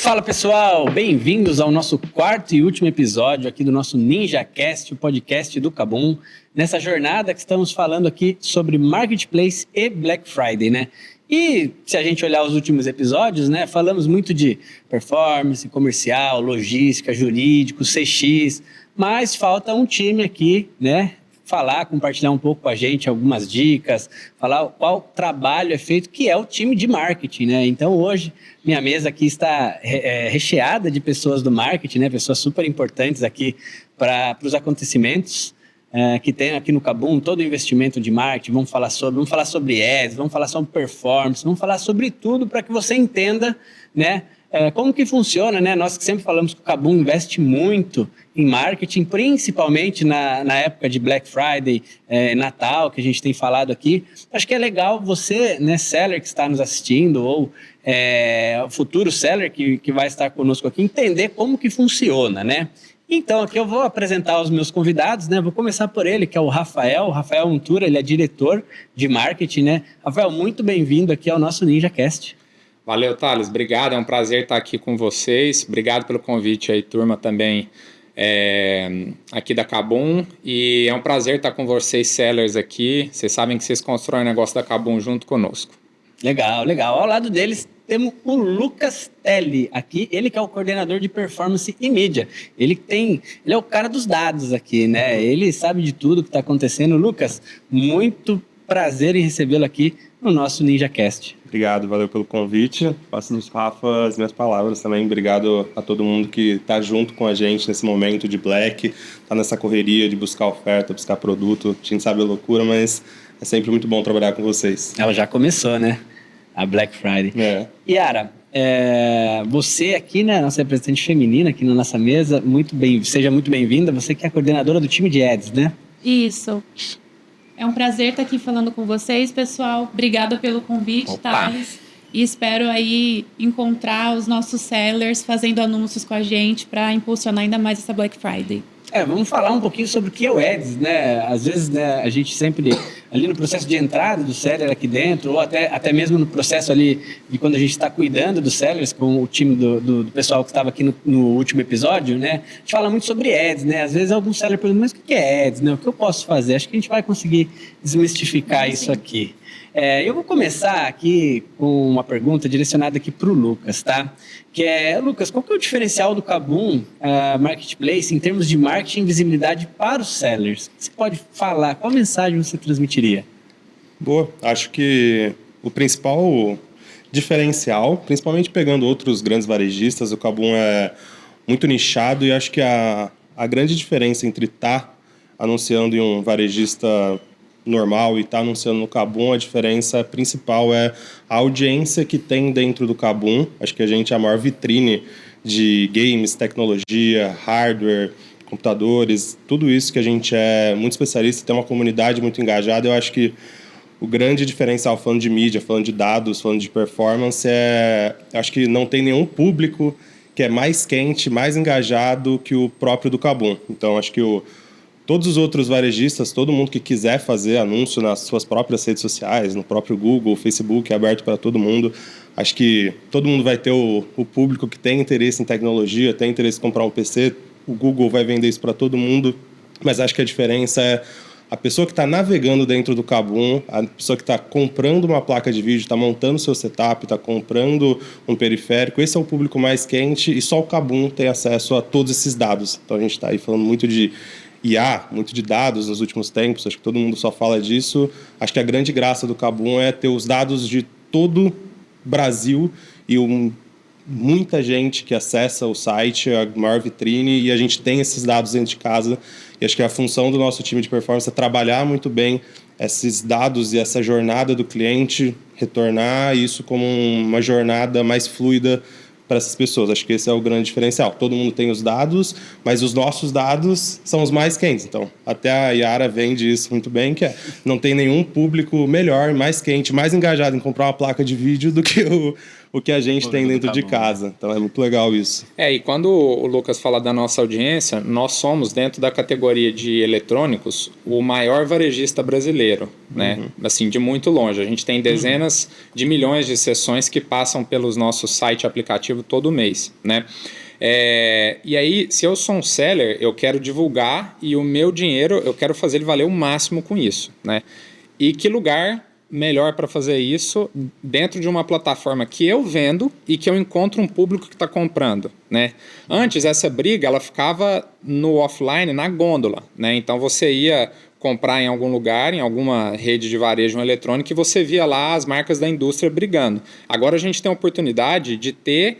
Fala pessoal, bem-vindos ao nosso quarto e último episódio aqui do nosso NinjaCast, o podcast do KaBuM. Nessa jornada que estamos falando aqui sobre Marketplace e Black Friday, né? E se a gente olhar os últimos episódios, né, falamos muito de performance, comercial, logística, jurídico, CX, mas falta um time aqui, né? Compartilhar um pouco com a gente algumas dicas, falar qual trabalho é feito, que é o time de marketing, né? Então hoje minha mesa aqui está recheada de pessoas do marketing, né? Pessoas super importantes aqui para os acontecimentos que tem aqui no KaBuM, todo o investimento de marketing. Vamos falar sobre ads, vamos falar sobre performance, vamos falar sobre tudo para que você entenda, né? Como que funciona, né? Nós que sempre falamos que o KaBuM investe muito em marketing, principalmente na época de Black Friday, Natal, que a gente tem falado aqui. Acho que é legal você, né, seller que está nos assistindo, ou futuro seller que vai estar conosco aqui, entender como que funciona, né? Então, aqui eu vou apresentar os meus convidados, né? Vou começar por ele, que é o Rafael Untura, ele é diretor de marketing, né? Rafael, muito bem-vindo aqui ao nosso NinjaCast. Valeu, Thales. Obrigado. É um prazer estar aqui com vocês. Obrigado pelo convite aí, turma, também aqui da KaBuM. E é um prazer estar com vocês, sellers, aqui. Vocês sabem que vocês constroem o negócio da KaBuM junto conosco. Legal, legal. Ao lado deles temos o Lucas Telli aqui, ele que é o coordenador de performance e mídia. Ele é o cara dos dados aqui, né? Ele sabe de tudo que está acontecendo. Lucas, muito prazer em recebê-lo aqui no nosso NinjaCast. Obrigado, valeu pelo convite. Passo nos Rafa as minhas palavras também. Obrigado a todo mundo que está junto com a gente nesse momento de Black, está nessa correria de buscar oferta, buscar produto. A gente sabe a loucura, mas é sempre muito bom trabalhar com vocês. Ela já começou, né? A Black Friday. Yara, você aqui, né, nossa representante feminina aqui na nossa mesa, seja muito bem-vinda. Você que é a coordenadora do time de ads, né? Isso. É um prazer estar aqui falando com vocês, pessoal. Obrigada pelo convite, Thales. E espero aí encontrar os nossos sellers fazendo anúncios com a gente para impulsionar ainda mais essa Black Friday. Vamos falar um pouquinho sobre o que é o Ads, né? Às vezes, né, a gente sempre, ali no processo de entrada do seller aqui dentro, ou até mesmo no processo ali de quando a gente está cuidando dos sellers com o time do pessoal que estava aqui no último episódio, né? A gente fala muito sobre Ads, né? Às vezes algum seller pergunta, mas o que é Ads, né? O que eu posso fazer? Acho que a gente vai conseguir desmistificar isso aqui. Eu vou começar aqui com uma pergunta direcionada aqui para o Lucas, tá? Que Lucas, qual que é o diferencial do KaBuM Marketplace em termos de marketing e visibilidade para os sellers? Você pode falar, qual mensagem você transmitiria? Boa, acho que o principal diferencial, principalmente pegando outros grandes varejistas, o KaBuM é muito nichado e acho que a grande diferença entre estar anunciando em um varejista normal e anunciando no KaBuM, a diferença principal é a audiência que tem dentro do KaBuM. Acho que a gente é a maior vitrine de games, tecnologia, hardware, computadores, tudo isso que a gente é muito especialista, tem uma comunidade muito engajada. Eu acho que o grande diferencial, falando de mídia, falando de dados, falando de performance, acho que não tem nenhum público que é mais quente, mais engajado que o próprio do KaBuM. Então, acho que todos os outros varejistas, todo mundo que quiser fazer anúncio nas suas próprias redes sociais, no próprio Google, Facebook, é aberto para todo mundo. Acho que todo mundo vai ter o público que tem interesse em tecnologia, tem interesse em comprar um PC, o Google vai vender isso para todo mundo, mas acho que a diferença é a pessoa que está navegando dentro do KaBuM, a pessoa que está comprando uma placa de vídeo, está montando seu setup, está comprando um periférico, esse é o público mais quente e só o KaBuM tem acesso a todos esses dados. Então a gente está aí falando muito de IA, muito de dados nos últimos tempos, acho que todo mundo só fala disso. Acho que a grande graça do KaBuM é ter os dados de todo o Brasil e muita gente que acessa o site, a maior vitrine, e a gente tem esses dados dentro de casa. E acho que a função do nosso time de performance é trabalhar muito bem esses dados e essa jornada do cliente, retornar isso como uma jornada mais fluida para essas pessoas. Acho que esse é o grande diferencial. Todo mundo tem os dados, mas os nossos dados são os mais quentes. Então, até a Yara vende isso muito bem, que não tem nenhum público melhor, mais quente, mais engajado em comprar uma placa de vídeo do que o que a gente tem dentro de casa. Então é muito legal isso. E quando o Lucas fala da nossa audiência, nós somos, dentro da categoria de eletrônicos, o maior varejista brasileiro, né? Assim, de muito longe. A gente tem dezenas de milhões de sessões que passam pelos nossos site e aplicativo todo mês, né? E aí, se eu sou um seller, eu quero divulgar e o meu dinheiro, eu quero fazer ele valer o máximo com isso, né? E que lugar melhor para fazer isso dentro de uma plataforma que eu vendo e que eu encontro um público que está comprando, né? Antes, essa briga ela ficava no offline, na gôndola, né? Então, você ia comprar em algum lugar, em alguma rede de varejo eletrônico, e você via lá as marcas da indústria brigando. Agora, a gente tem a oportunidade de ter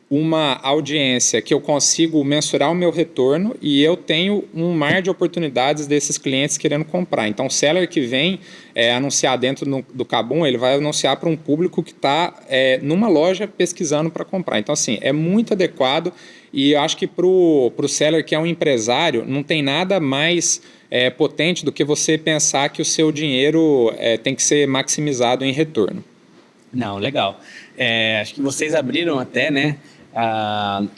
uma audiência que eu consigo mensurar o meu retorno e eu tenho um mar de oportunidades desses clientes querendo comprar. Então, o seller que vem anunciar dentro do Kabum, ele vai anunciar para um público que está numa loja pesquisando para comprar. Então, assim, é muito adequado e eu acho que para o seller que é um empresário, não tem nada mais potente do que você pensar que o seu dinheiro tem que ser maximizado em retorno. Não, legal. Acho que vocês abriram até, né?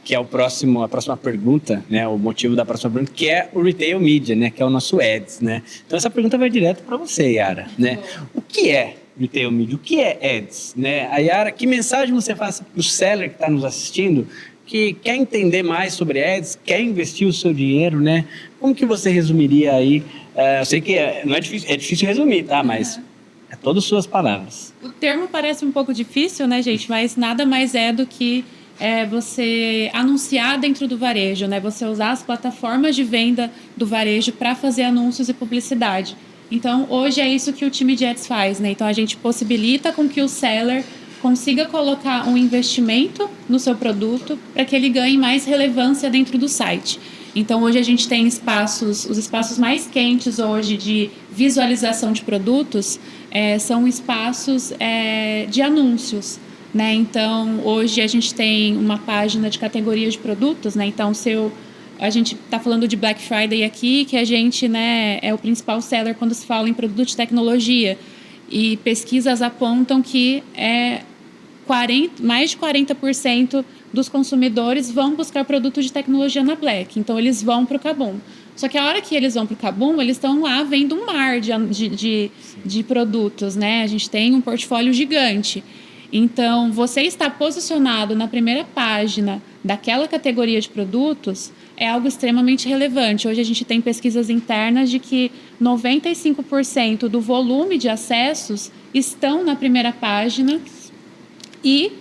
Que é a próxima pergunta, né? O motivo da próxima pergunta, que é o Retail Media, né? Que é o nosso Ads, né? Então essa pergunta vai direto para você, Yara, né? O que é Retail Media? O que é Ads, né? A Yara, que mensagem você faz para o seller que está nos assistindo, que quer entender mais sobre Ads, quer investir o seu dinheiro, né? Como que você resumiria aí? Eu sei que não é difícil resumir, tá? Mas é todas suas palavras. O termo parece um pouco difícil, né, gente? Mas nada mais é do que você anunciar dentro do varejo, né? Você usar as plataformas de venda do varejo para fazer anúncios e publicidade. Então, hoje é isso que o time de Ads faz, né? Então, a gente possibilita com que o seller consiga colocar um investimento no seu produto para que ele ganhe mais relevância dentro do site. Então, hoje a gente tem os espaços mais quentes hoje de visualização de produtos são espaços de anúncios, né? Então, hoje a gente tem uma página de categoria de produtos, né? Então, a gente está falando de Black Friday aqui, que a gente, né, é o principal seller quando se fala em produto de tecnologia. E pesquisas apontam que mais de 40% dos consumidores vão buscar produto de tecnologia na Black. Então, eles vão para o Kabum. Só que a hora que eles vão para o Kabum, eles estão lá vendo um mar de produtos, né? A gente tem um portfólio gigante. Então, você estar posicionado na primeira página daquela categoria de produtos é algo extremamente relevante. Hoje a gente tem pesquisas internas de que 95% do volume de acessos estão na primeira página e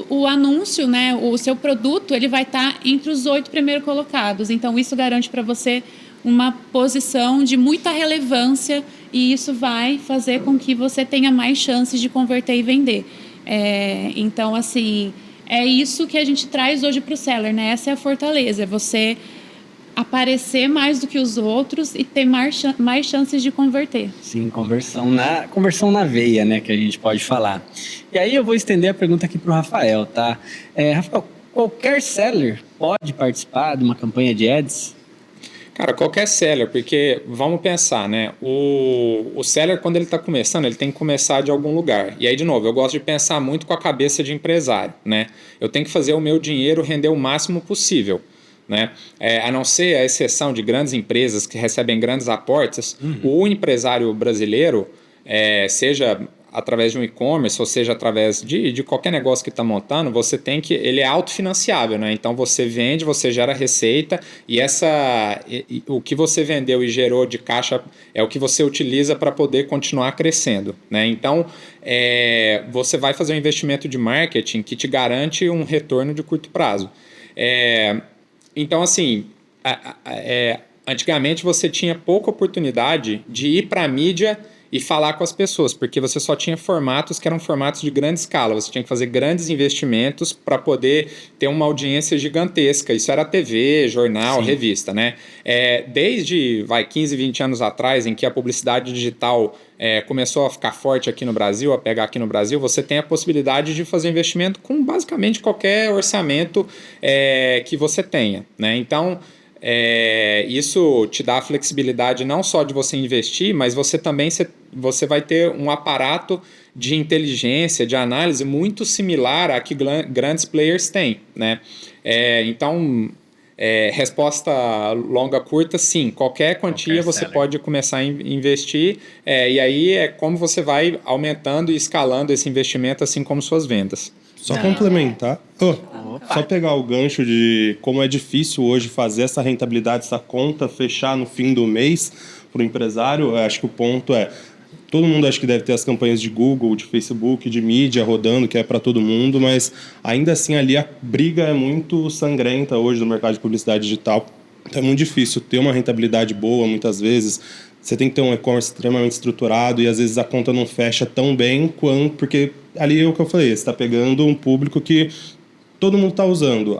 o anúncio, né, o seu produto, ele vai estar entre os 8 primeiros colocados. Então, isso garante para você uma posição de muita relevância e isso vai fazer com que você tenha mais chances de converter e vender. Então, assim, é isso que a gente traz hoje para o seller, né? Essa é a fortaleza, é você aparecer mais do que os outros e ter mais chances de converter. Sim, conversão na veia, né, que a gente pode falar. E aí eu vou estender a pergunta aqui para o Rafael, tá? Rafael, qualquer seller pode participar de uma campanha de ads? Cara, qualquer seller, porque vamos pensar, né? O seller, quando ele está começando, ele tem que começar de algum lugar. E aí, de novo, eu gosto de pensar muito com a cabeça de empresário, né? Eu tenho que fazer o meu dinheiro render o máximo possível, né? A não ser a exceção de grandes empresas que recebem grandes aportes, o empresário brasileiro, seja através de um e-commerce, ou seja, através de qualquer negócio que está montando, ele é autofinanciável, né? Então você vende, você gera receita e o que você vendeu e gerou de caixa é o que você utiliza para poder continuar crescendo, né? Então você vai fazer um investimento de marketing que te garante um retorno de curto prazo. Então, assim, antigamente você tinha pouca oportunidade de ir para a mídia e falar com as pessoas, porque você só tinha formatos que eram formatos de grande escala, você tinha que fazer grandes investimentos para poder ter uma audiência gigantesca. Isso era TV, jornal, sim, revista, né? Desde 15, 20 anos atrás, em que a publicidade digital começou a ficar forte aqui no Brasil, a pegar aqui no Brasil, você tem a possibilidade de fazer investimento com basicamente qualquer orçamento que você tenha, né? Então, Isso te dá a flexibilidade não só de você investir, mas você também você vai ter um aparato de inteligência, de análise muito similar a que grandes players têm, né? Então, resposta longa, curta, sim. Qualquer quantia você pode começar a investir, e aí é como você vai aumentando e escalando esse investimento, assim como suas vendas. Só complementar. Só pegar o gancho de como é difícil hoje fazer essa rentabilidade, essa conta fechar no fim do mês para o empresário. Eu acho que o ponto todo mundo acho que deve ter as campanhas de Google, de Facebook, de mídia rodando, que é para todo mundo, mas ainda assim ali a briga é muito sangrenta hoje no mercado de publicidade digital. Então é muito difícil ter uma rentabilidade boa muitas vezes. Você tem que ter um e-commerce extremamente estruturado e às vezes a conta não fecha tão bem quanto... Porque ali é o que eu falei, você está pegando um público que todo mundo está usando.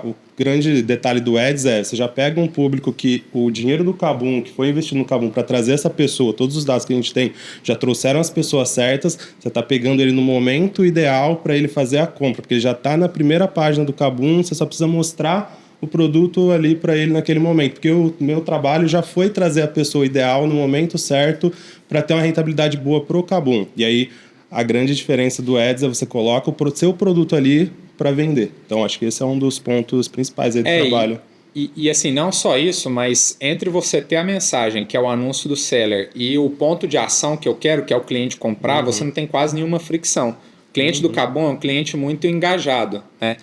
O grande detalhe do Ads você já pega um público que o dinheiro do Kabum, que foi investido no Kabum para trazer essa pessoa, todos os dados que a gente tem, já trouxeram as pessoas certas, você está pegando ele no momento ideal para ele fazer a compra, porque ele já está na primeira página do Kabum, você só precisa mostrar o produto ali para ele naquele momento, porque o meu trabalho já foi trazer a pessoa ideal no momento certo para ter uma rentabilidade boa para o Kabum. E aí a grande diferença do Ads você coloca o seu produto ali para vender. Então, acho que esse é um dos pontos principais aí do trabalho. E assim, não só isso, mas entre você ter a mensagem, que é o anúncio do seller, e o ponto de ação que eu quero, que é o cliente comprar, você não tem quase nenhuma fricção. O cliente do Kabum é um cliente muito engajado, né?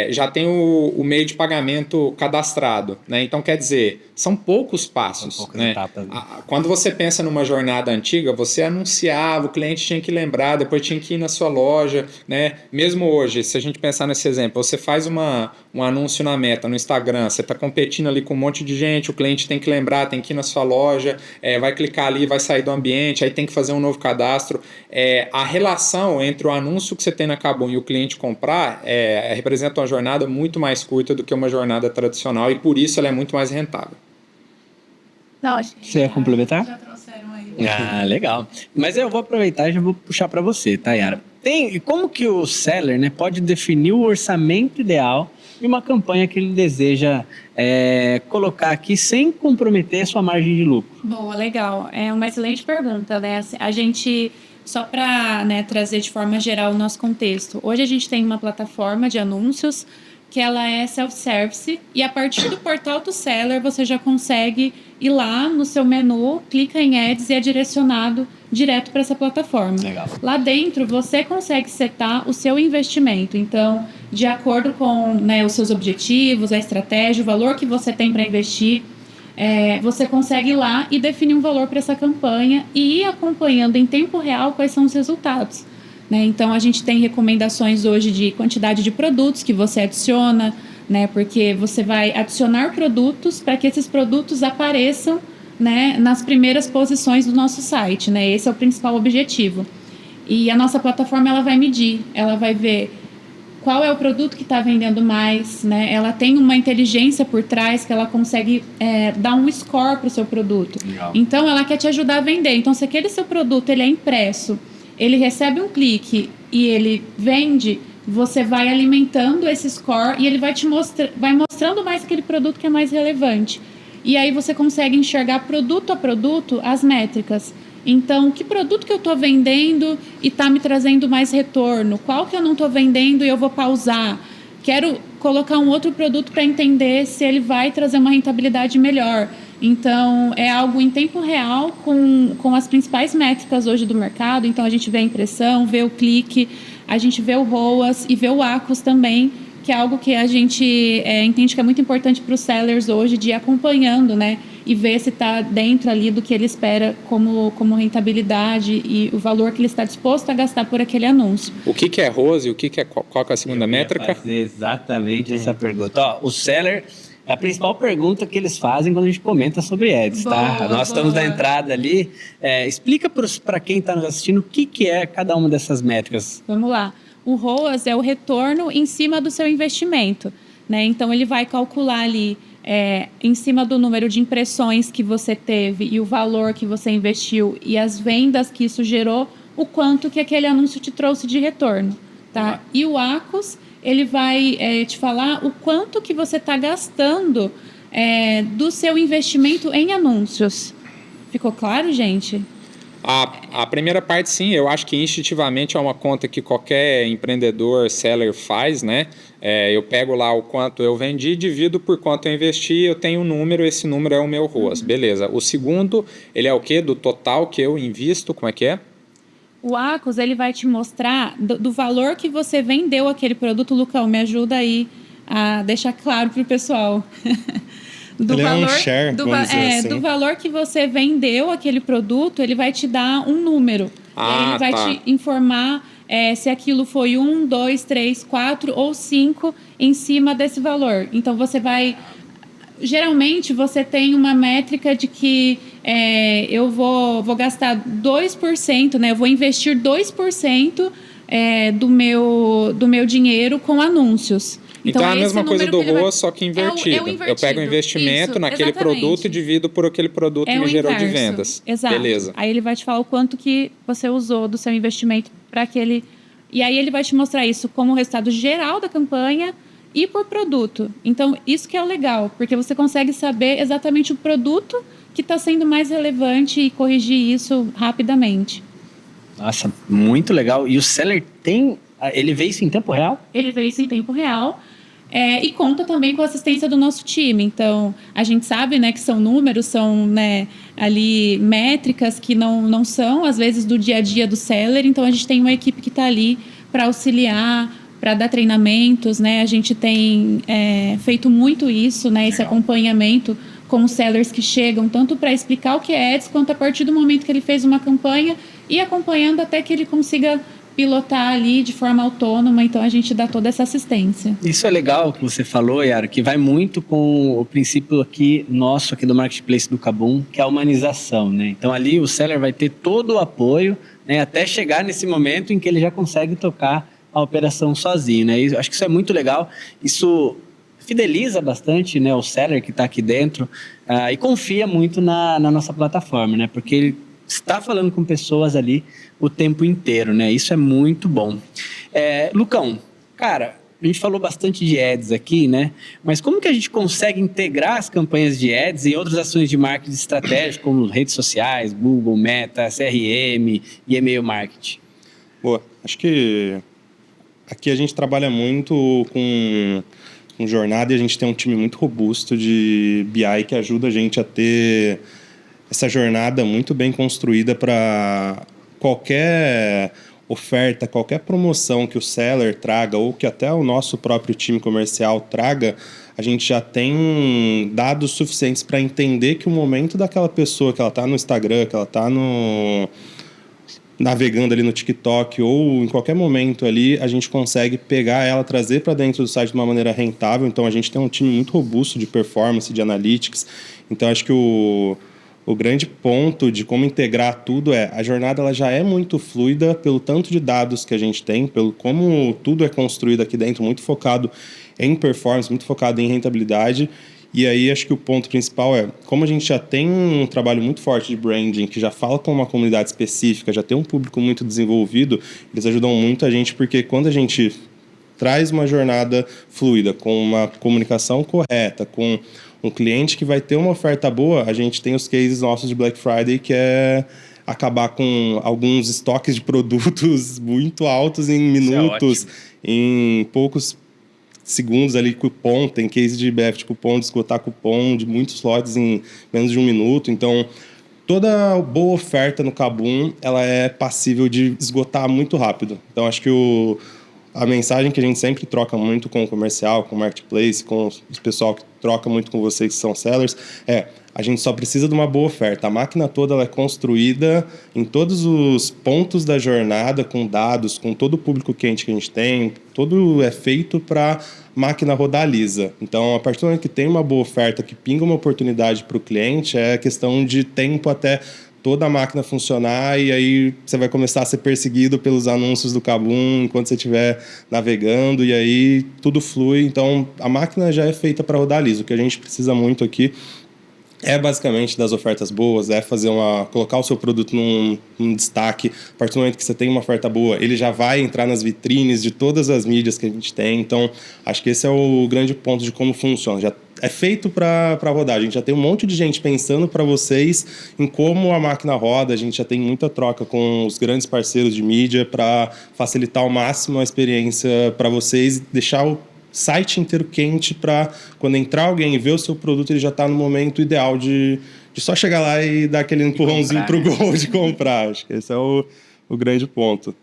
Já tem o meio de pagamento cadastrado, né? Então, quer dizer, são poucos passos. São poucas né? etapas. Quando você pensa numa jornada antiga, você anunciava, o cliente tinha que lembrar, depois tinha que ir na sua loja, né? Mesmo hoje, se a gente pensar nesse exemplo, você faz um anúncio na Meta, no Instagram, você está competindo ali com um monte de gente, o cliente tem que lembrar, tem que ir na sua loja, vai clicar ali, vai sair do ambiente, aí tem que fazer um novo cadastro. A relação entre o anúncio que você tem na Kabum e o cliente comprar representa uma jornada muito mais curta do que uma jornada tradicional e por isso ela é muito mais rentável. Não, Você ia complementar? Já trouxeram aí. Ah, legal. Mas eu vou aproveitar e já vou puxar para você, tá, Yara? Como que o seller, né, pode definir o orçamento ideal de uma campanha que ele deseja colocar aqui sem comprometer sua margem de lucro? Boa, legal. É uma excelente pergunta, né? A gente, só para trazer de forma geral o nosso contexto, hoje a gente tem uma plataforma de anúncios que ela é self-service e a partir do portal do seller você já consegue ir lá no seu menu, clica em Ads e é direcionado direto para essa plataforma. Legal. Lá dentro você consegue setar o seu investimento, então de acordo com os seus objetivos, a estratégia, o valor que você tem para investir, você consegue ir lá e definir um valor para essa campanha e ir acompanhando em tempo real quais são os resultados. Então, a gente tem recomendações hoje de quantidade de produtos que você adiciona, porque você vai adicionar produtos para que esses produtos apareçam nas primeiras posições do nosso site. Esse é o principal objetivo. E a nossa plataforma ela vai medir, ela vai ver qual é o produto que está vendendo mais, ela tem uma inteligência por trás que ela consegue dar um score para o seu produto. Legal. Então, ela quer te ajudar a vender. Então, se aquele seu produto ele é impresso, ele recebe um clique e ele vende, você vai alimentando esse score e ele vai mostrando mais aquele produto que é mais relevante. E aí você consegue enxergar produto a produto as métricas. Então, que produto que eu estou vendendo e está me trazendo mais retorno? Qual que eu não estou vendendo e eu vou pausar? Quero colocar um outro produto para entender se ele vai trazer uma rentabilidade melhor. Então, é algo em tempo real com as principais métricas hoje do mercado. Então, a gente vê a impressão, vê o clique, a gente vê o ROAS e vê o ACOS também, que é algo que a gente entende que é muito importante para os sellers hoje, de ir acompanhando, e ver se está dentro ali do que ele espera como rentabilidade e o valor que ele está disposto a gastar por aquele anúncio. O que é ROAS e qual que é a segunda métrica? Eu ia fazer exatamente essa pergunta. O seller... É a principal pergunta que eles fazem quando a gente comenta sobre ads, tá? Nós estamos na entrada ali. Explica para quem está nos assistindo o que é cada uma dessas métricas. Vamos lá. O ROAS é o retorno em cima do seu investimento, Então, ele vai calcular ali, em cima do número de impressões que você teve e o valor que você investiu e as vendas que isso gerou, o quanto que aquele anúncio te trouxe de retorno, tá? E o ACOS, ele vai te falar o quanto que você está gastando do seu investimento em anúncios. Ficou claro, gente? A primeira parte, sim, eu acho que instintivamente é uma conta que qualquer empreendedor, seller faz, né? Eu pego lá o quanto eu vendi, divido por quanto eu investi, eu tenho um número, esse número é o meu ROAS, beleza. O segundo, ele é o quê? Do total que eu invisto, como é que é? O Acos, ele vai te mostrar do valor que você vendeu aquele produto. Lucão, me ajuda aí a deixar claro para o pessoal. Ele é um share, vamos dizer assim. Do valor que você vendeu aquele produto, ele vai te dar um número. E aí ele vai te informar se aquilo foi 1, 2, 3, 4 ou 5 em cima desse valor. Então, você vai... Geralmente, você tem uma métrica de que eu vou gastar 2%, né? Eu vou investir 2% do meu dinheiro com anúncios. Então é a mesma coisa do ROAS, só que invertido. Eu pego o investimento naquele exatamente. Produto e divido por aquele produto que me gerou inverso. de vendas. Exato. Beleza. Aí ele vai te falar o quanto que você usou do seu investimento para aquele... E aí ele vai te mostrar isso como resultado geral da campanha e por produto. Então, isso que é o legal, porque você consegue saber exatamente o produto que está sendo mais relevante e corrigir isso rapidamente. Nossa, muito legal. E o seller ele vê isso em tempo real? Ele vê isso em tempo real. E conta também com a assistência do nosso time. Então, a gente sabe, né, que são números, são, né, ali métricas que não são, às vezes, do dia a dia do seller. Então, a gente tem uma equipe que está ali para auxiliar, para dar treinamentos, né? A gente tem feito muito isso, né, esse acompanhamento com os sellers que chegam, tanto para explicar o que é Ads, quanto a partir do momento que ele fez uma campanha e acompanhando até que ele consiga pilotar ali de forma autônoma. Então, a gente dá toda essa assistência. Isso é legal que você falou, Yara, que vai muito com o princípio nosso aqui do Marketplace do Kabum, que é a humanização, né? Então, ali o seller vai ter todo o apoio, né, até chegar nesse momento em que ele já consegue tocar a operação sozinho, né? E acho que isso é muito legal. Isso fideliza bastante, né, o seller que está aqui dentro e confia muito na nossa plataforma, né? Porque ele está falando com pessoas ali o tempo inteiro, né? Isso é muito bom. Lucão, cara, a gente falou bastante de ads aqui, né? Mas como que a gente consegue integrar as campanhas de ads e outras ações de marketing estratégico, como redes sociais, Google, Meta, CRM e e-mail marketing? Boa, acho que aqui a gente trabalha muito com jornada e a gente tem um time muito robusto de BI que ajuda a gente a ter essa jornada muito bem construída para qualquer oferta, qualquer promoção que o seller traga ou que até o nosso próprio time comercial traga, a gente já tem dados suficientes para entender que o momento daquela pessoa, que ela está no Instagram, que ela está navegando ali no TikTok ou em qualquer momento ali, a gente consegue pegar ela, trazer para dentro do site de uma maneira rentável. Então, a gente tem um time muito robusto de performance, de analytics. Então, acho que o grande ponto de como integrar tudo a jornada ela já é muito fluida pelo tanto de dados que a gente tem, pelo como tudo é construído aqui dentro, muito focado em performance, muito focado em rentabilidade. E aí acho que o ponto principal como a gente já tem um trabalho muito forte de branding, que já fala com uma comunidade específica, já tem um público muito desenvolvido, eles ajudam muito a gente, porque quando a gente traz uma jornada fluida, com uma comunicação correta, com um cliente que vai ter uma oferta boa, a gente tem os cases nossos de Black Friday, que é acabar com alguns estoques de produtos muito altos em minutos, em poucos segundos ali, cupom, tem case de BF de cupom, de esgotar cupom de muitos lotes em menos de 1 minuto. Então, toda boa oferta no Kabum, ela é passível de esgotar muito rápido. Então, acho que a mensagem que a gente sempre troca muito com o comercial, com o marketplace, com o pessoal que troca muito com vocês que são sellers, a gente só precisa de uma boa oferta. A máquina toda ela é construída em todos os pontos da jornada, com dados, com todo o público quente que a gente tem, tudo é feito para máquina rodar lisa. Então, a partir do momento que tem uma boa oferta, que pinga uma oportunidade para o cliente, é questão de tempo até toda a máquina funcionar, e aí você vai começar a ser perseguido pelos anúncios do Kabum enquanto você estiver navegando, e aí tudo flui. Então, a máquina já é feita para rodar liso. O que a gente precisa muito aqui é basicamente das ofertas boas, colocar o seu produto num destaque. A partir do momento que você tem uma oferta boa, ele já vai entrar nas vitrines de todas as mídias que a gente tem. Então, acho que esse é o grande ponto de como funciona. é feito para rodar. A gente já tem um monte de gente pensando para vocês em como a máquina roda. A gente já tem muita troca com os grandes parceiros de mídia para facilitar ao máximo a experiência para vocês, deixar o site inteiro quente para quando entrar alguém e ver o seu produto, ele já está no momento ideal de só chegar lá e dar aquele empurrãozinho para o gol de comprar. Acho que esse é o grande ponto.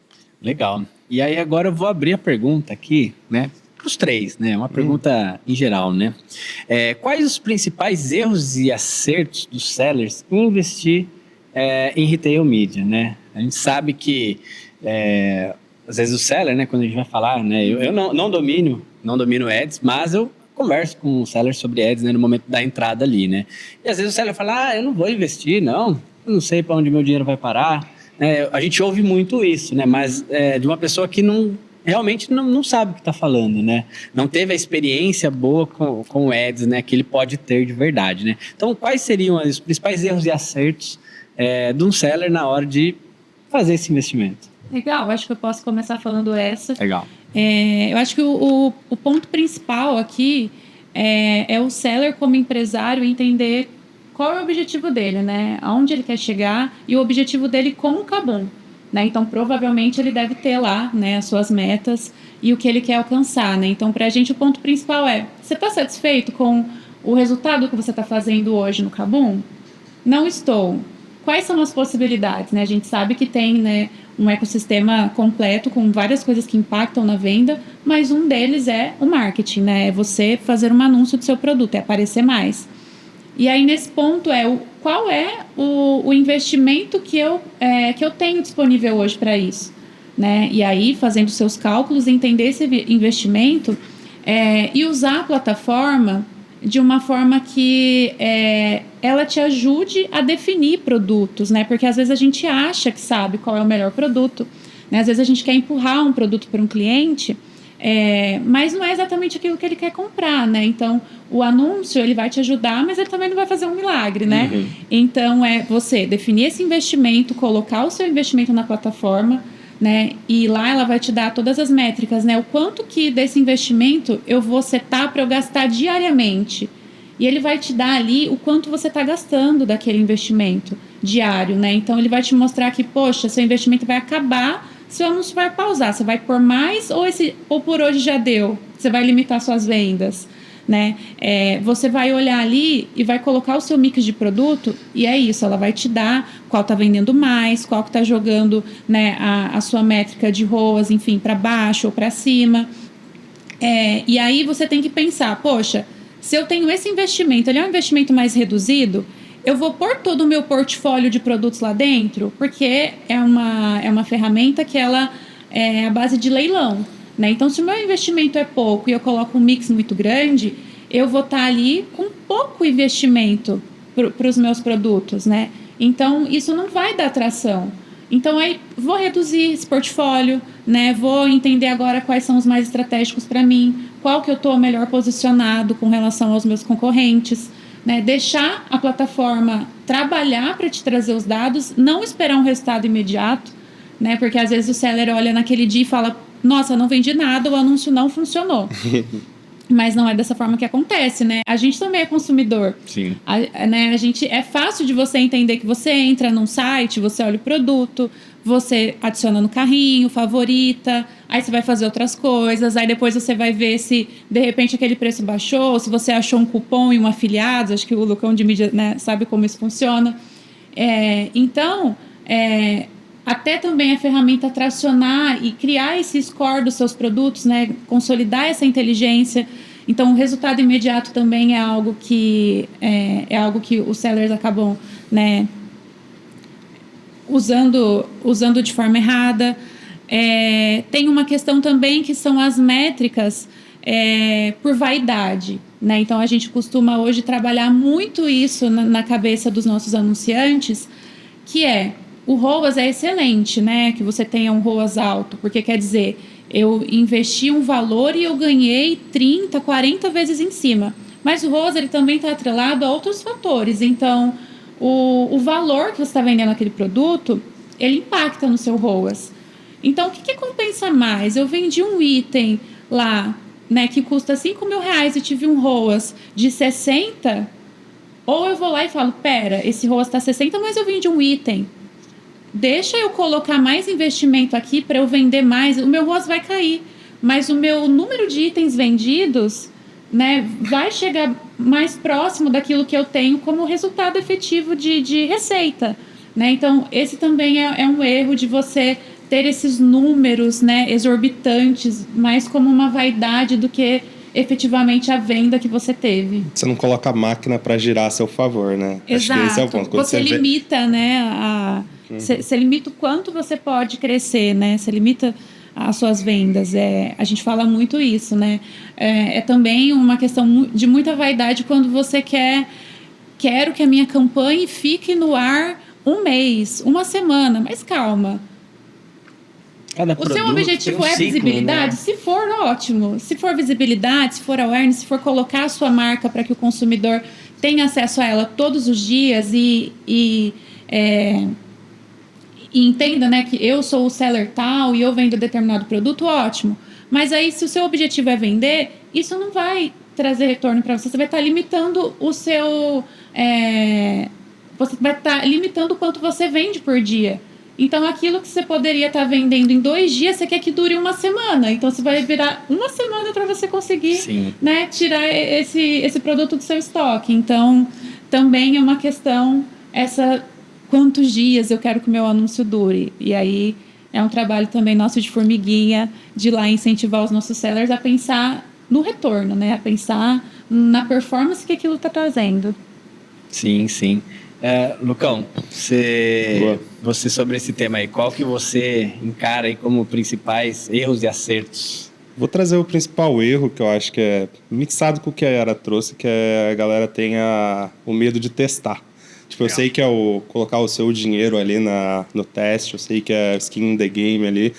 Legal. E aí agora eu vou abrir a pergunta aqui, né? Para os três, né? Uma pergunta em geral, né? Quais os principais erros e acertos dos sellers em investir em retail media, né? A gente sabe que às vezes o seller, né? Quando a gente vai falar, né? Eu não domino ads, mas eu converso com o seller sobre ads, né? No momento da entrada ali, né? E às vezes o seller fala, eu não vou investir, eu não sei para onde meu dinheiro vai parar. A gente ouve muito isso, né? Mas de uma pessoa que realmente não sabe o que está falando, né? Não teve a experiência boa com o ads, né? Que ele pode ter de verdade, né? Então, quais seriam os principais erros e acertos de um seller na hora de fazer esse investimento? Legal, acho que eu posso começar falando essa. Legal. Eu acho que o ponto principal aqui é o seller como empresário entender qual é o objetivo dele, né? Aonde ele quer chegar e o objetivo dele com o KaBuM, né? Então, provavelmente, ele deve ter lá, né, as suas metas e o que ele quer alcançar, né? Então, para a gente, o ponto principal você está satisfeito com o resultado que você está fazendo hoje no KaBuM? Não estou. Quais são as possibilidades, né? A gente sabe que tem, né, um ecossistema completo com várias coisas que impactam na venda, mas um deles é o marketing, né? É você fazer um anúncio do seu produto, é aparecer mais. E aí, nesse ponto, qual é o investimento que eu tenho disponível hoje para isso, né? E aí, fazendo seus cálculos, entender esse investimento e usar a plataforma de uma forma que ela te ajude a definir produtos, né? Porque às vezes a gente acha que sabe qual é o melhor produto, né? Às vezes a gente quer empurrar um produto para um cliente, mas não é exatamente aquilo que ele quer comprar, né? Então, o anúncio, ele vai te ajudar, mas ele também não vai fazer um milagre, né? Uhum. Então, você definir esse investimento, colocar o seu investimento na plataforma, né? E lá ela vai te dar todas as métricas, né? O quanto que desse investimento eu vou setar para eu gastar diariamente. E ele vai te dar ali o quanto você está gastando daquele investimento diário, né? Então, ele vai te mostrar que, poxa, seu investimento vai acabar, seu anúncio vai pausar, você vai pôr mais ou por hoje já deu? Você vai limitar suas vendas, né? Você vai olhar ali e vai colocar o seu mix de produto e é isso, ela vai te dar qual está vendendo mais, qual que está jogando, né, a sua métrica de ROAS, enfim, para baixo ou para cima. E aí você tem que pensar, poxa, se eu tenho esse investimento, ele é um investimento mais reduzido, eu vou pôr todo o meu portfólio de produtos lá dentro, porque é uma ferramenta que ela é a base de leilão, né? Então, se o meu investimento é pouco e eu coloco um mix muito grande, eu vou estar ali com pouco investimento para os meus produtos, né? Então, isso não vai dar tração. Então, aí, vou reduzir esse portfólio, né? Vou entender agora quais são os mais estratégicos para mim, qual que eu estou melhor posicionado com relação aos meus concorrentes, né? Deixar a plataforma trabalhar para te trazer os dados, não esperar um resultado imediato, né? Porque às vezes o seller olha naquele dia e fala, nossa, não vendi nada, o anúncio não funcionou. Mas não é dessa forma que acontece, né? A gente também é consumidor. Sim. É fácil de você entender que você entra num site, você olha o produto, você adiciona no carrinho, favorita, aí você vai fazer outras coisas, aí depois você vai ver se de repente aquele preço baixou, se você achou um cupom e um afiliado, acho que o Lucão de mídia, né, sabe como isso funciona. Então, até também a ferramenta tracionar e criar esse score dos seus produtos, né, consolidar essa inteligência. Então, o resultado imediato também é algo que os sellers acabam, né, usando de forma errada. Tem uma questão também que são as métricas por vaidade, né? Então, a gente costuma hoje trabalhar muito isso na cabeça dos nossos anunciantes, que o ROAS é excelente, né? Que você tenha um ROAS alto, porque quer dizer, eu investi um valor e eu ganhei 30, 40 vezes em cima. Mas o ROAS, ele também está atrelado a outros fatores. Então, o valor que você está vendendo aquele produto, ele impacta no seu ROAS. Então, o que compensa mais? Eu vendi um item lá né, que custa R$5.000 e tive um ROAS de 60, ou eu vou lá e falo, pera, esse ROAS está 60, mas eu vendi um item. Deixa eu colocar mais investimento aqui para eu vender mais. O meu ROAS vai cair, mas o meu número de itens vendidos, né, vai chegar mais próximo daquilo que eu tenho como resultado efetivo de receita. Né? Então, esse também é um erro de você ter esses números, né, exorbitantes, mais como uma vaidade do que efetivamente a venda que você teve. Você não coloca a máquina para girar a seu favor, né? Exato. Acho que esse é o ponto. Quando você limita, né, você limita o quanto você pode crescer, né? Você limita as suas vendas. A gente fala muito isso, né? É também uma questão de muita vaidade quando você quero que a minha campanha fique no ar um mês, uma semana, mas calma. O seu objetivo é visibilidade? Né? Se for, ótimo. Se for visibilidade, se for awareness, se for colocar a sua marca para que o consumidor tenha acesso a ela todos os dias e entenda, né, que eu sou o seller tal e eu vendo determinado produto, ótimo. Mas aí, se o seu objetivo é vender, isso não vai trazer retorno para você. Você vai estar limitando o seu... você vai estar limitando o quanto você vende por dia. Então, aquilo que você poderia estar vendendo em 2 dias, você quer que dure uma semana. Então, você vai virar uma semana para você conseguir, né, tirar esse produto do seu estoque. Então, também é uma questão quantos dias eu quero que o meu anúncio dure. E aí, é um trabalho também nosso de formiguinha, de ir lá incentivar os nossos sellers a pensar no retorno, né? A pensar na performance que aquilo está trazendo. Sim, sim. Lucão, você sobre esse tema aí, qual que você encara aí como principais erros e acertos? Vou trazer o principal erro, que eu acho que é mixado com o que a Yara trouxe, que a galera tenha o medo de testar. Tipo, eu sei que é colocar o seu dinheiro ali no teste, eu sei que é skin in the game ali,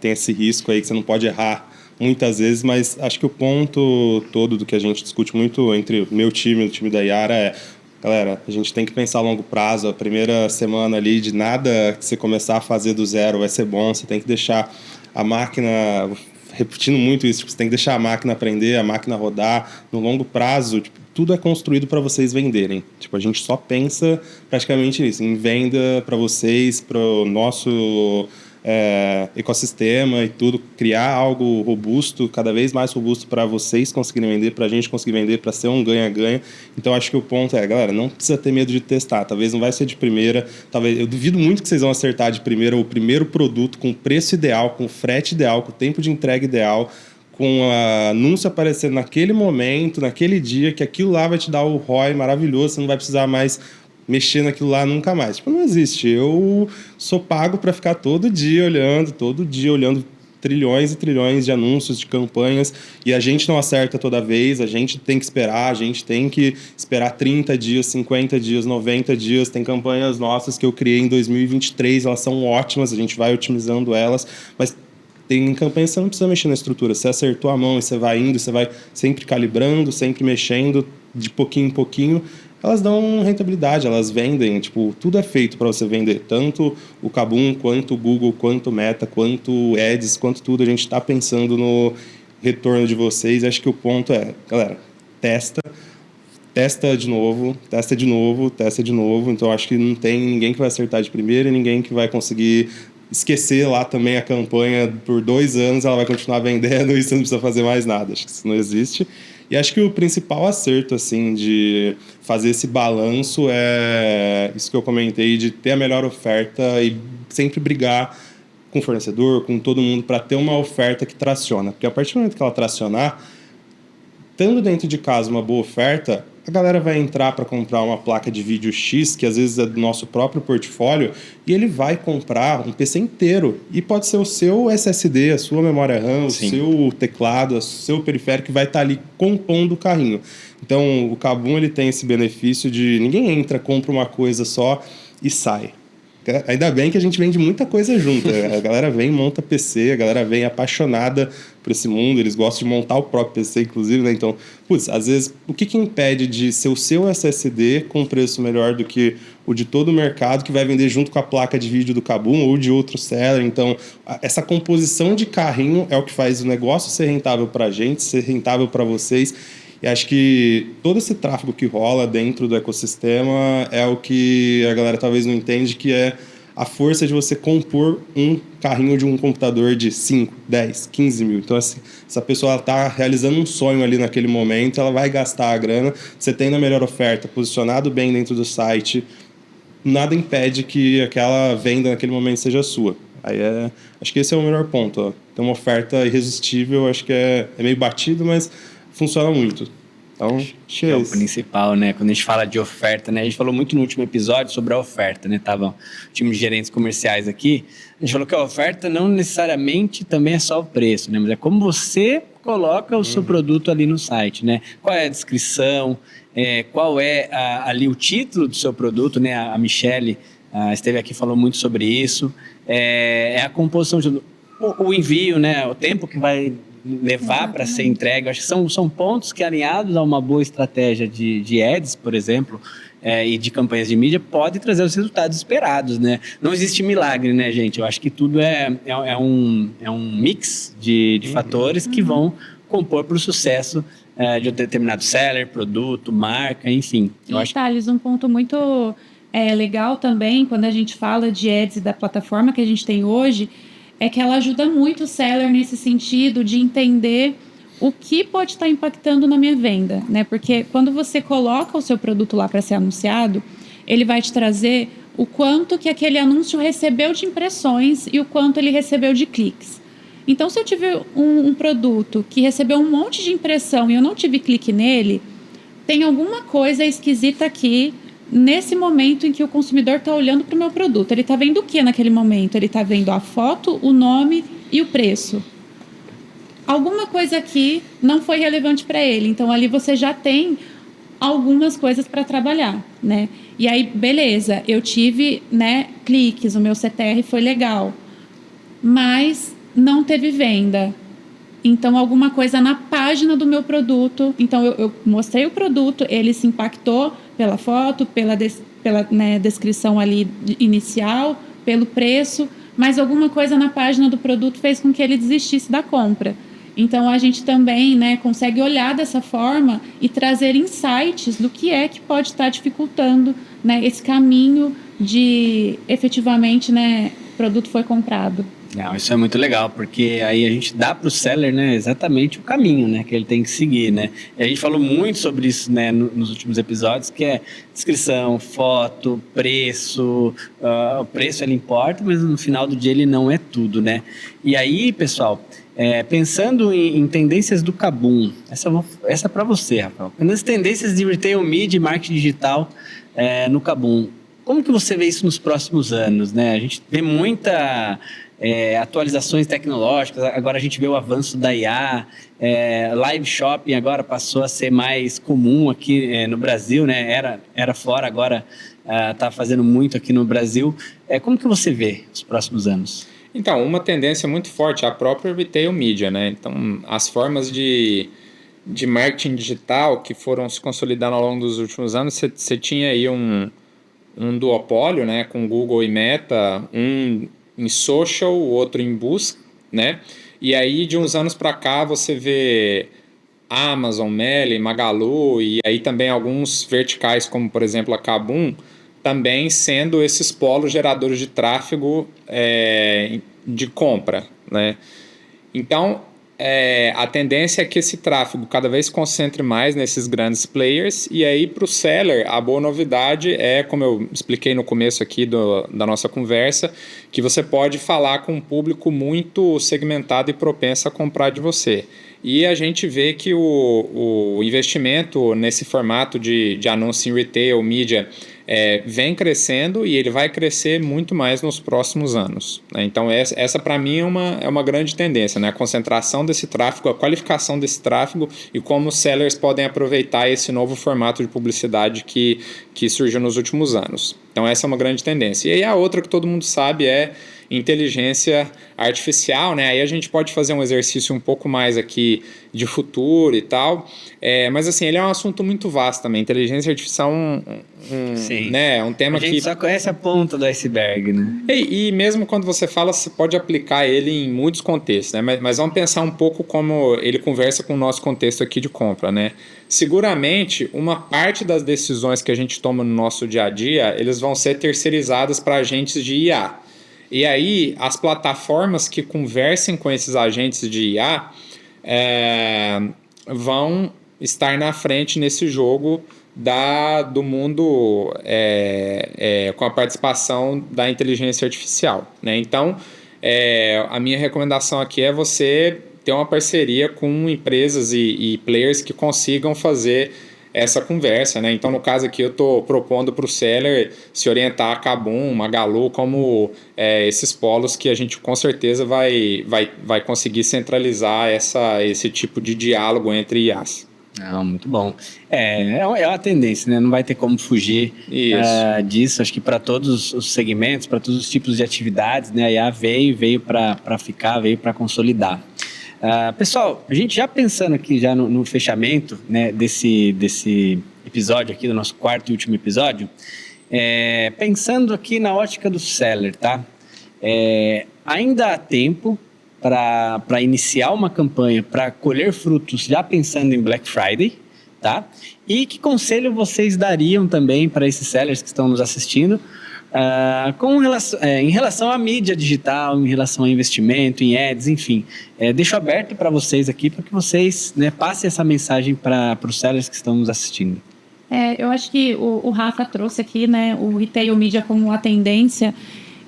tem esse risco aí que você não pode errar muitas vezes, mas acho que o ponto todo do que a gente discute muito entre o meu time e o time da Yara galera, a gente tem que pensar a longo prazo. A primeira semana ali de nada que você começar a fazer do zero vai ser bom. Você tem que deixar a máquina, repetindo muito isso, você tem que deixar a máquina aprender, a máquina rodar. No longo prazo, tudo é construído para vocês venderem. A gente só pensa praticamente nisso, em venda para vocês, para o nosso ecossistema e tudo, criar algo robusto, cada vez mais robusto para vocês conseguirem vender, para a gente conseguir vender, para ser um ganha-ganha. Então, acho que o ponto galera, não precisa ter medo de testar. Talvez não vai ser de primeira, eu duvido muito que vocês vão acertar de primeira o primeiro produto com preço ideal, com frete ideal, com tempo de entrega ideal, com o anúncio aparecendo naquele momento, naquele dia, que aquilo lá vai te dar o ROI maravilhoso, você não vai precisar mais mexer naquilo lá nunca mais. Não existe. Eu sou pago para ficar todo dia olhando trilhões e trilhões de anúncios, de campanhas, e a gente não acerta toda vez, a gente tem que esperar, 30 dias, 50 dias, 90 dias. Tem campanhas nossas que eu criei em 2023, elas são ótimas, a gente vai otimizando elas, mas tem campanhas que você não precisa mexer na estrutura, você acertou a mão e você vai indo, você vai sempre calibrando, sempre mexendo, de pouquinho em pouquinho, elas dão rentabilidade, elas vendem, tudo é feito para você vender, tanto o Kabum, quanto o Google, quanto o Meta, quanto o Ads, quanto tudo, a gente está pensando no retorno de vocês. Acho que o ponto galera, testa de novo, então acho que não tem ninguém que vai acertar de primeira e ninguém que vai conseguir esquecer lá também a campanha por 2 anos, ela vai continuar vendendo e você não precisa fazer mais nada, acho que isso não existe. E acho que o principal acerto, assim, de fazer esse balanço é isso que eu comentei, de ter a melhor oferta e sempre brigar com o fornecedor, com todo mundo, para ter uma oferta que traciona. Porque a partir do momento que ela tracionar, estando dentro de casa uma boa oferta, a galera vai entrar para comprar uma placa de vídeo X, que às vezes é do nosso próprio portfólio, e ele vai comprar um PC inteiro. E pode ser o seu SSD, a sua memória RAM, o seu teclado, o seu periférico, que vai estar ali compondo o carrinho. Então, o Kabum ele tem esse benefício de ninguém entra, compra uma coisa só e sai. Ainda bem que a gente vende muita coisa junto. A galera vem, monta PC, a galera vem apaixonada por esse mundo, eles gostam de montar o próprio PC, inclusive, né? Então, às vezes, o que impede de ser o seu SSD com preço melhor do que o de todo o mercado, que vai vender junto com a placa de vídeo do Kabum ou de outro seller? Então, essa composição de carrinho é o que faz o negócio ser rentável para a gente, ser rentável para vocês. E acho que todo esse tráfego que rola dentro do ecossistema é o que a galera talvez não entende, que é a força de você compor um carrinho de um computador de 5, 10, 15 mil. Então, assim, essa pessoa está realizando um sonho ali naquele momento, ela vai gastar a grana, você tem na melhor oferta, posicionado bem dentro do site, nada impede que aquela venda naquele momento seja sua. Acho que esse é o melhor ponto. Ó. Tem uma oferta irresistível, acho que é meio batido, mas funciona muito. Então, acho que é o principal, né? Quando a gente fala de oferta, né? A gente falou muito no último episódio sobre a oferta, né? Tava o time de gerentes comerciais aqui. A gente falou que a oferta não necessariamente também é só o preço, né? Mas é como você coloca o seu produto ali no site, né? Qual é a descrição, qual é ali o título do seu produto, né? A Michelle esteve aqui e falou muito sobre isso. É a composição, o envio, né? O tempo que vai levar para ser entregue. Acho que são pontos que, alinhados a uma boa estratégia de ads, por exemplo, e de campanhas de mídia, pode trazer os resultados esperados, né? Não existe milagre, né, gente? Eu acho que tudo é um mix de fatores que vão compor para o sucesso de um determinado seller, produto, marca, enfim. Thales, um ponto muito legal também, quando a gente fala de ads da plataforma que a gente tem hoje, é que ela ajuda muito o seller nesse sentido de entender o que pode estar impactando na minha venda, né? Porque quando você coloca o seu produto lá para ser anunciado, ele vai te trazer o quanto que aquele anúncio recebeu de impressões e o quanto ele recebeu de cliques. Então, se eu tiver um produto que recebeu um monte de impressão e eu não tive clique nele, tem alguma coisa esquisita aqui nesse momento em que o consumidor está olhando para o meu produto. Ele está vendo o que naquele momento? Ele está vendo a foto, o nome e o preço. Alguma coisa aqui não foi relevante para ele. Então, ali você já tem algumas coisas para trabalhar, né? E aí, beleza, eu tive, né, cliques, o meu CTR foi legal, mas não teve venda. Então, alguma coisa na página do meu produto. Então, eu mostrei o produto, ele se impactou pela foto, pela descrição ali inicial, pelo preço, mas alguma coisa na página do produto fez com que ele desistisse da compra. Então, a gente também, né, consegue olhar dessa forma e trazer insights do que pode estar dificultando, né, esse caminho de, efetivamente, né, o produto foi comprado. Não, isso é muito legal, porque aí a gente dá para o seller, né, exatamente o caminho, né, que ele tem que seguir, né. E a gente falou muito sobre isso, né, nos últimos episódios, que é descrição, foto, preço. O preço ele importa, mas no final do dia ele não é tudo, né. E aí, pessoal, pensando em tendências do Kabum, essa é para você, Rafael. Nas tendências de retail media e marketing digital no Kabum, como que você vê isso nos próximos anos, né? A gente vê muita atualizações tecnológicas, agora a gente vê o avanço da IA, live shopping agora passou a ser mais comum aqui no Brasil, né? Era fora, agora está fazendo muito aqui no Brasil. Como que você vê os próximos anos? Então, uma tendência muito forte é a própria retail media, né? Então, as formas de marketing digital que foram se consolidando ao longo dos últimos anos, você tinha aí um duopólio, né, com Google e Meta, um em social, o outro em busca, né? E aí, de uns anos para cá, você vê Amazon, Meli, Magalu e aí também alguns verticais, como por exemplo a Kabum, também sendo esses polos geradores de tráfego de compra, né? Então, a tendência é que esse tráfego cada vez se concentre mais nesses grandes players, e aí para o seller a boa novidade é, como eu expliquei no começo aqui da nossa conversa, que você pode falar com um público muito segmentado e propenso a comprar de você. E a gente vê que o investimento nesse formato de anúncio em retail, mídia, vem crescendo e ele vai crescer muito mais nos próximos anos, né? Então essa para mim é uma grande tendência, né? A concentração desse tráfego, a qualificação desse tráfego e como os sellers podem aproveitar esse novo formato de publicidade que surgiu nos últimos anos. Então, essa é uma grande tendência. E aí, a outra que todo mundo sabe é inteligência artificial, né? Aí a gente pode fazer um exercício um pouco mais aqui de futuro e tal, mas assim, ele é um assunto muito vasto também. Inteligência artificial é um tema que... A gente só conhece a ponta do iceberg, né? E mesmo quando você fala, você pode aplicar ele em muitos contextos, né? Mas vamos pensar um pouco como ele conversa com o nosso contexto aqui de compra, né? Seguramente, uma parte das decisões que a gente toma no nosso dia a dia, eles vão ser terceirizadas para agentes de IA. E aí, as plataformas que conversem com esses agentes de IA vão estar na frente nesse jogo do mundo com a participação da inteligência artificial, né? Então, a minha recomendação aqui é você ter uma parceria com empresas e players que consigam fazer essa conversa, né? Então, no caso aqui, eu estou propondo para o seller se orientar a Kabum, Magalu, como esses polos que a gente com certeza vai conseguir centralizar esse tipo de diálogo entre IAs. Não, muito bom. É uma tendência, né? Não vai ter como fugir disso. Acho que para todos os segmentos, para todos os tipos de atividades, né? A IA veio para ficar, veio para consolidar. Pessoal, a gente já pensando aqui já no fechamento, né, desse episódio aqui, do nosso quarto e último episódio, pensando aqui na ótica do seller, tá? Ainda há tempo para iniciar uma campanha, para colher frutos já pensando em Black Friday, tá? E que conselho vocês dariam também para esses sellers que estão nos assistindo em relação à mídia digital, em relação a investimento, em ads, enfim. Deixo aberto para vocês aqui, para que vocês, né, passem essa mensagem para os sellers que estão nos assistindo. Eu acho que o Rafa trouxe aqui, né, o retail media como uma tendência,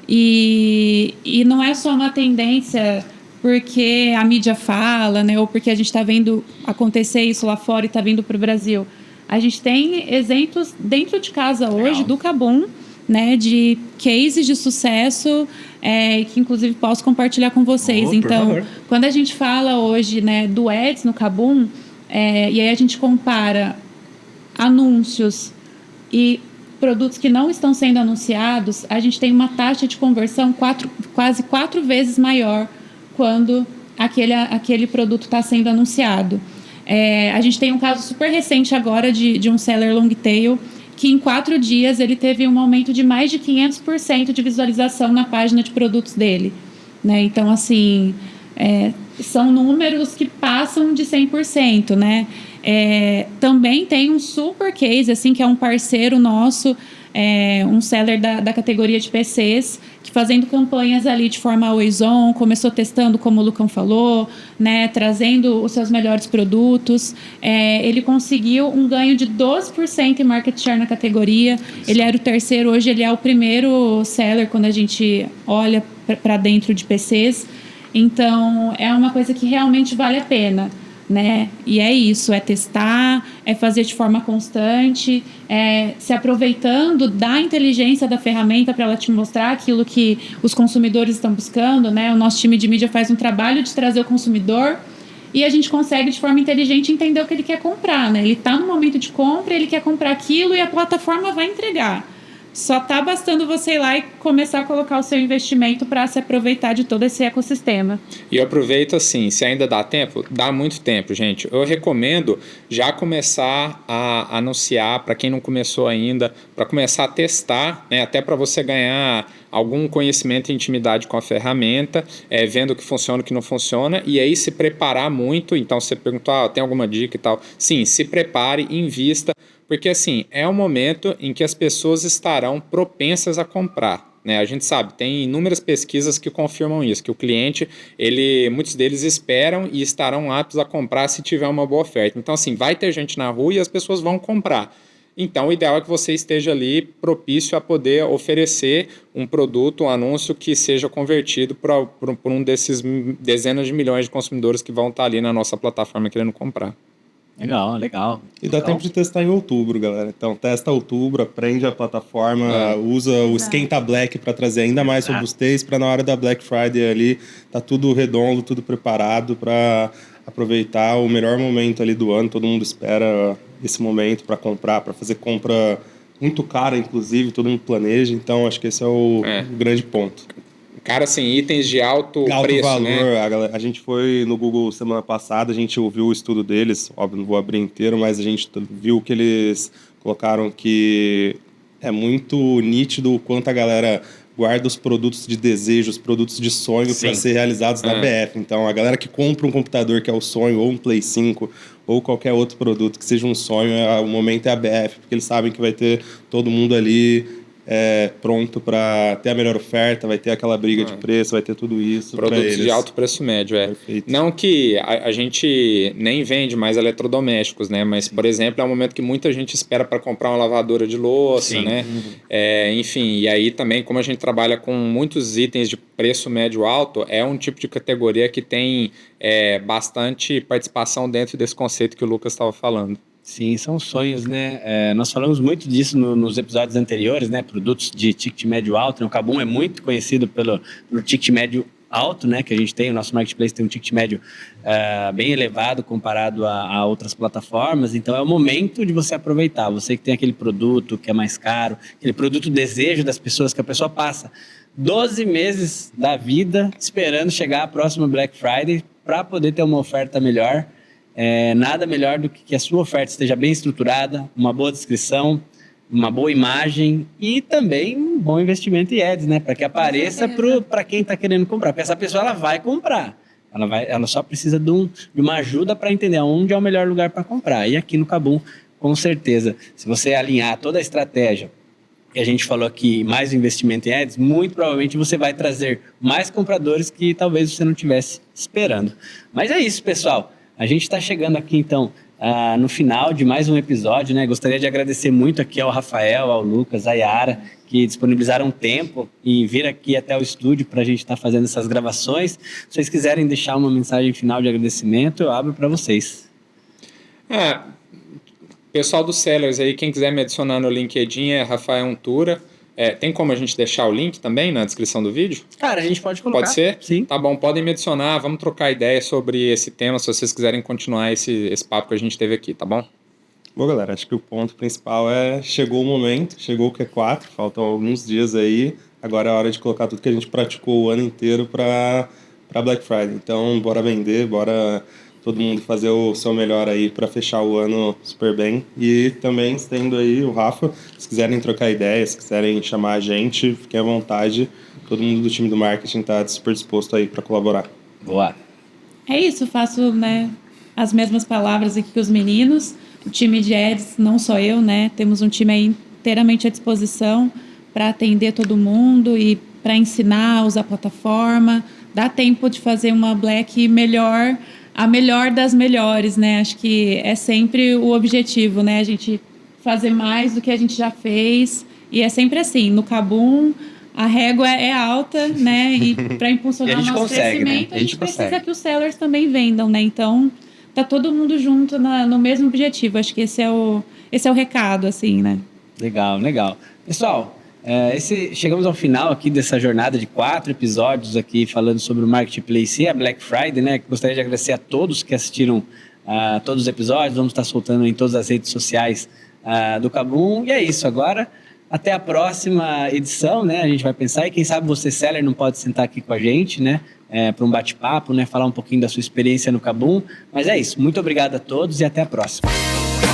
e não é só uma tendência porque a mídia fala, né, ou porque a gente está vendo acontecer isso lá fora e está vindo para o Brasil. A gente tem exemplos dentro de casa hoje do Kabum, né, de cases de sucesso que inclusive posso compartilhar com vocês. Então, quando a gente fala hoje, né, do ads no Kabum, e aí a gente compara anúncios e produtos que não estão sendo anunciados, a gente tem uma taxa de conversão quase 4 vezes maior quando aquele produto está sendo anunciado. A gente tem um caso super recente agora de um seller long tail que em 4 dias ele teve um aumento de mais de 500% de visualização na página de produtos dele, né? Então, assim, são números que passam de 100%, né? Também tem um super case, assim, que é um parceiro nosso, um seller da categoria de PCs, que fazendo campanhas ali de forma always on, começou testando, como o Lucão falou, né, trazendo os seus melhores produtos. Ele conseguiu um ganho de 12% em market share na categoria. Ele era o terceiro, hoje ele é o primeiro seller quando a gente olha para dentro de PCs. Então, é uma coisa que realmente vale a pena, né? E é isso, testar, fazer de forma constante, se aproveitando da inteligência da ferramenta para ela te mostrar aquilo que os consumidores estão buscando, né? O nosso time de mídia faz um trabalho de trazer o consumidor e a gente consegue de forma inteligente entender o que ele quer comprar, né? Ele está no momento de compra, ele quer comprar aquilo e a plataforma vai entregar. Só está bastando você ir lá e começar a colocar o seu investimento para se aproveitar de todo esse ecossistema. E eu aproveito assim, se ainda dá tempo, dá muito tempo, gente. Eu recomendo já começar a anunciar, para quem não começou ainda, para começar a testar, né, até para você ganhar algum conhecimento e intimidade com a ferramenta, vendo o que funciona e o que não funciona, e aí se preparar muito. Então, você perguntou, tem alguma dica e tal? Sim, se prepare, invista, porque assim, é um momento em que as pessoas estarão propensas a comprar, né? A gente sabe, tem inúmeras pesquisas que confirmam isso, que o cliente, muitos deles esperam e estarão aptos a comprar se tiver uma boa oferta. Então assim, vai ter gente na rua e as pessoas vão comprar. Então o ideal é que você esteja ali propício a poder oferecer um produto, um anúncio que seja convertido por um desses dezenas de milhões de consumidores que vão estar ali na nossa plataforma querendo comprar. Legal. E dá tempo de testar em outubro, galera. Então, testa outubro, aprende a plataforma, usa o Esquenta Black para trazer ainda mais robustez, para na hora da Black Friday ali, tá tudo redondo, tudo preparado para aproveitar o melhor momento ali do ano. Todo mundo espera esse momento para comprar, para fazer compra muito cara, inclusive, todo mundo planeja, então acho que esse é o grande ponto. Cara, assim, itens de alto preço, valor, né? A gente foi no Google semana passada, a gente ouviu o estudo deles, óbvio, não vou abrir inteiro, mas a gente viu que eles colocaram que é muito nítido o quanto a galera guarda os produtos de desejo, os produtos de sonho para ser realizados na BF. Então, a galera que compra um computador que é o sonho, ou um Play 5, ou qualquer outro produto que seja um sonho, o momento é a BF, porque eles sabem que vai ter todo mundo ali pronto para ter a melhor oferta, vai ter aquela briga de preço, vai ter tudo isso. Produtos de alto preço médio, Perfeito. Não que a gente nem vende mais eletrodomésticos, né? Mas, por exemplo, é um momento que muita gente espera para comprar uma lavadora de louça, né? Enfim, e aí também, como a gente trabalha com muitos itens de preço médio alto, é um tipo de categoria que tem bastante participação dentro desse conceito que o Lucas estava falando. Sim, são sonhos, né? Nós falamos muito disso nos episódios anteriores, né? Produtos de ticket médio alto. Né? O Kabum é muito conhecido pelo ticket médio alto, né? Que a gente tem. O nosso marketplace tem um ticket médio bem elevado comparado a outras plataformas. Então, é o momento de você aproveitar. Você que tem aquele produto que é mais caro, aquele produto desejo das pessoas, que a pessoa passa 12 meses da vida esperando chegar a próxima Black Friday para poder ter uma oferta melhor. Nada melhor do que a sua oferta esteja bem estruturada, uma boa descrição, uma boa imagem e também um bom investimento em ads, né? Para que apareça para quem está querendo comprar. Porque essa pessoa ela vai comprar. Ela só precisa de uma ajuda para entender onde é o melhor lugar para comprar. E aqui no Kabum, com certeza, se você alinhar toda a estratégia que a gente falou aqui, mais investimento em ads, muito provavelmente você vai trazer mais compradores que talvez você não estivesse esperando. Mas é isso, pessoal. A gente está chegando aqui, então, no final de mais um episódio, né? Gostaria de agradecer muito aqui ao Rafael, ao Lucas, à Yara, que disponibilizaram tempo e vir aqui até o estúdio para a gente estar fazendo essas gravações. Se vocês quiserem deixar uma mensagem final de agradecimento, eu abro para vocês. Pessoal dos Sellers aí, quem quiser me adicionar no LinkedIn é Rafael Untura. Tem como a gente deixar o link também na descrição do vídeo? Cara, a gente pode colocar. Pode ser? Sim. Tá bom, podem me adicionar, vamos trocar ideia sobre esse tema, se vocês quiserem continuar esse papo que a gente teve aqui, tá bom? Bom, galera, acho que o ponto principal chegou o momento, chegou o Q4, faltam alguns dias aí, agora é a hora de colocar tudo que a gente praticou o ano inteiro para Black Friday. Então, bora vender, bora todo mundo fazer o seu melhor aí para fechar o ano super bem. E também estendo aí o Rafa, se quiserem trocar ideias, se quiserem chamar a gente, fiquem à vontade. Todo mundo do time do marketing está super disposto aí para colaborar. Boa. É isso, faço as mesmas palavras aqui que os meninos. O time de ads, não só eu, né? Temos um time aí inteiramente à disposição para atender todo mundo e para ensinar a usar a plataforma. Dá tempo de fazer uma Black melhor, a melhor das melhores, né? Acho que é sempre o objetivo, né? A gente fazer mais do que a gente já fez. E é sempre assim, no Kabum a régua é alta, né? E para impulsionar o nosso crescimento, né? a gente precisa que os sellers também vendam, né? Então, tá todo mundo junto no mesmo objetivo. Acho que esse é o recado, assim, né? Legal. Pessoal, chegamos ao final aqui dessa jornada de 4 episódios aqui falando sobre o Marketplace e a Black Friday, né? Gostaria de agradecer a todos que assistiram todos os episódios. Vamos estar soltando em todas as redes sociais do Kabum. E é isso, agora até a próxima edição, né? A gente vai pensar e quem sabe você, seller, não pode sentar aqui com a gente, né? Para um bate-papo, né? Falar um pouquinho da sua experiência no Kabum. Mas é isso, muito obrigado a todos e até a próxima.